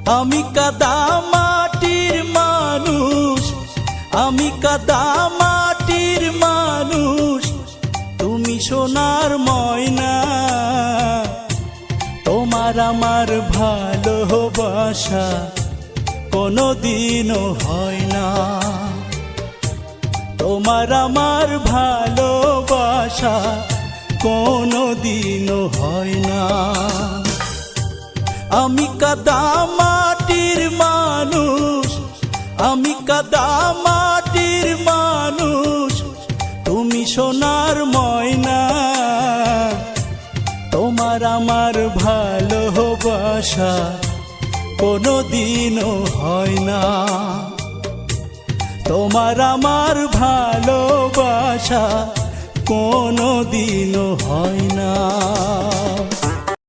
আমি কাদা মাটির মানুষ, আমি কাদা মাটির মানুষ, তুমি সোনার ময়না। তোমার আমার ভালোবাসা কোনোদিনও হয় না, তোমার আমার ভালোবাসা কোনোদিনও হয় না। আমি কাদা মাটির মানুষ, আমি কাদা মাটির মানুষ, তুমি সোনার ময়না। তোমার আমার ভালোবাসা কোনোদিনও হয় না, তোমার আমার ভালোবাসা কোনোদিনও হয় না।